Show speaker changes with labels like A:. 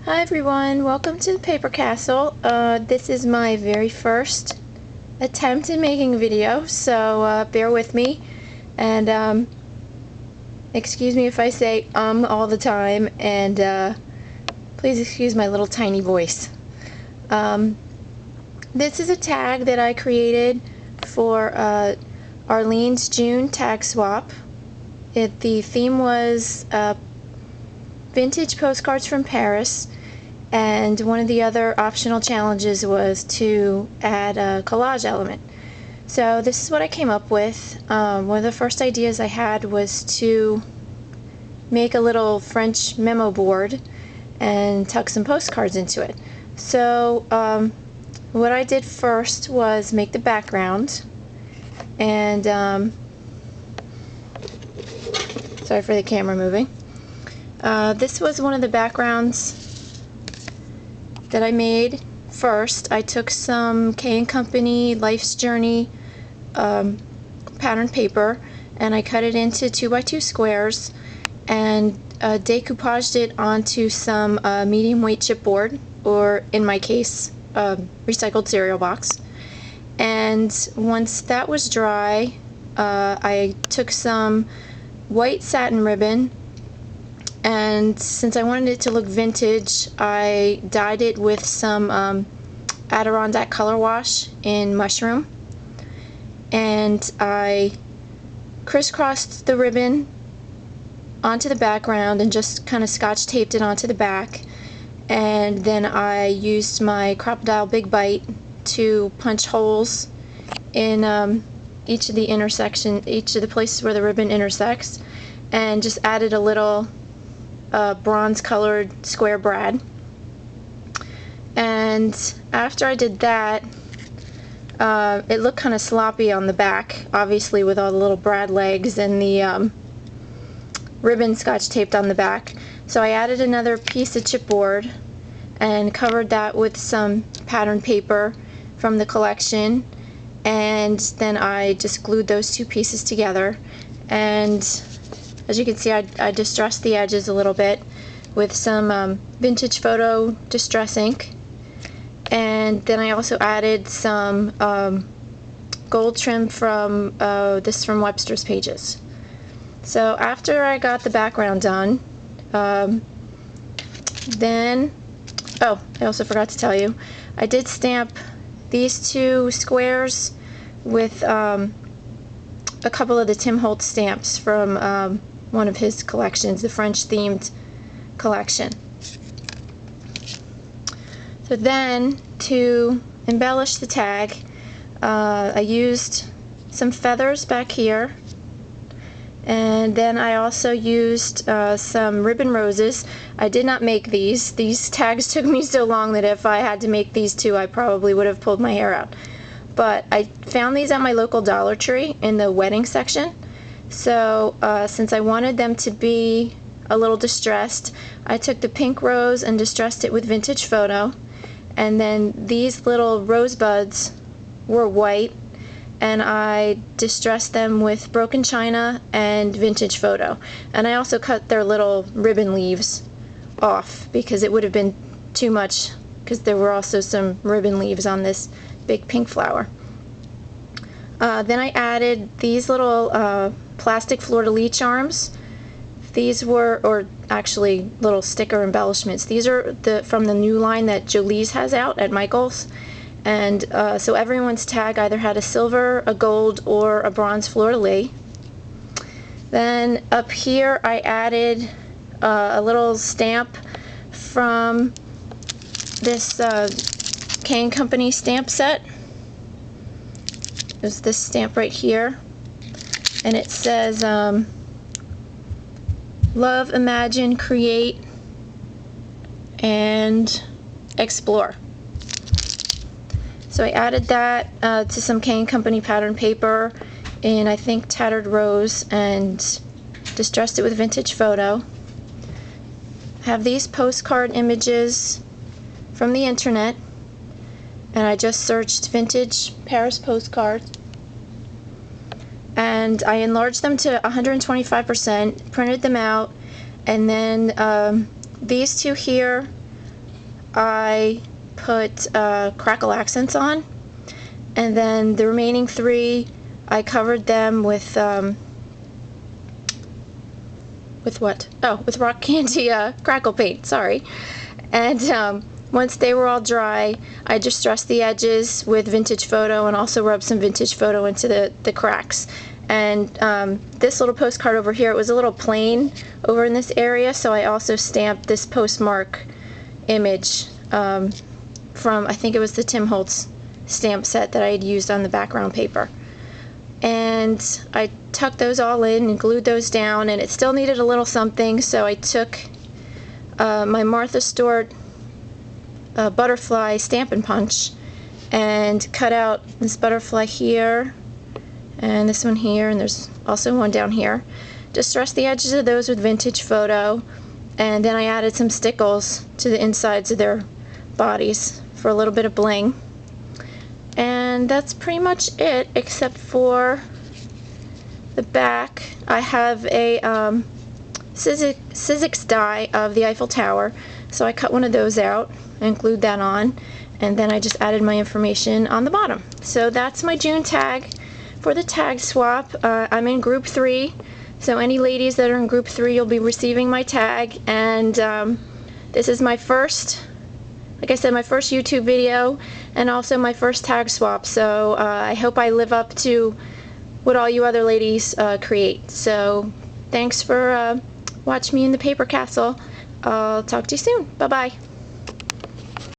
A: Hi everyone, welcome to the Paper Castle. This is my very first attempt at making a video, so bear with me, and excuse me if I say all the time, and please excuse my little tiny voice. This is a tag that I created for Arlene's June tag swap. The theme was vintage postcards from Paris, and one of the other optional challenges was to add a collage element. So this is what I came up with. One of the first ideas I had was to make a little French memo board and tuck some postcards into it. So what I did first was make the background, and sorry for the camera moving. This was one of the backgrounds that I made first. I took some K & Company Life's Journey pattern paper, and I cut it into 2x2 squares and decoupaged it onto some medium weight chipboard, or in my case recycled cereal box. And once that was dry, I took some white satin ribbon, and since I wanted it to look vintage, I dyed it with some Adirondack color wash in mushroom, and I crisscrossed the ribbon onto the background and just kind of scotch taped it onto the back, and then I used my Crocodile Big Bite to punch holes in each of the places where the ribbon intersects, and just added a little bronze colored square brad. And after I did that, it looked kind of sloppy on the back, obviously with all the little brad legs and the ribbon scotch taped on the back. So I added another piece of chipboard and covered that with some pattern paper from the collection, and then I just glued those two pieces together. And as you can see, I distressed the edges a little bit with some vintage photo distress ink, and then I also added some gold trim from from Webster's Pages. So after I got the background done, then, oh, I also forgot to tell you, I did stamp these two squares with a couple of the Tim Holtz stamps from one of his collections, the French themed collection. So then, to embellish the tag, I used some feathers back here, and then I also used some ribbon roses. I did not make these. These tags took me so long that if I had to make these two, I probably would have pulled my hair out. But I found these at my local Dollar Tree in the wedding section. So since I wanted them to be a little distressed, I took the pink rose and distressed it with vintage photo, and then these little rosebuds were white, and I distressed them with broken china and vintage photo. And I also cut their little ribbon leaves off because it would have been too much, because there were also some ribbon leaves on this big pink flower. Then I added these little plastic fleur-de-lis charms. These were, or actually little sticker embellishments. These are from the new line that Jolie's has out at Michael's. And so everyone's tag either had a silver, a gold, or a bronze fleur-de-lis. Then up here I added a little stamp from this K & Company stamp set. There's this stamp right here, and it says love, imagine, create, and explore. So I added that to some K & Company pattern paper in, I think, tattered rose, and distressed it with vintage photo. I have these postcard images from the internet, and I just searched vintage Paris postcards, and I enlarged them to 125%, printed them out, and then these two here I put crackle accents on, and then the remaining 3 I covered them with what? Oh, with rock candy crackle paint, sorry. And once they were all dry, I distressed the edges with vintage photo and also rubbed some vintage photo into the cracks. And this little postcard over here, it was a little plain over in this area, so I also stamped this postmark image from, I think it was the Tim Holtz stamp set that I had used on the background paper. And I tucked those all in and glued those down, and it still needed a little something, so I took my Martha Stewart butterfly Stampin' Punch and cut out this butterfly here and this one here, and there's also one down here. Distressed the edges of those with vintage photo, and then I added some stickles to the insides of their bodies for a little bit of bling. And that's pretty much it, except for the back. I have a Sizzix die of the Eiffel Tower, so I cut one of those out and glued that on, and then I just added my information on the bottom. So that's my June tag for the tag swap. I'm in group 3, so any ladies that are in group 3, you'll be receiving my tag. And this is my first, like I said, my first YouTube video and also my first tag swap, so I hope I live up to what all you other ladies create. So thanks for watching me in the paper castle. I'll talk to you soon. Bye bye.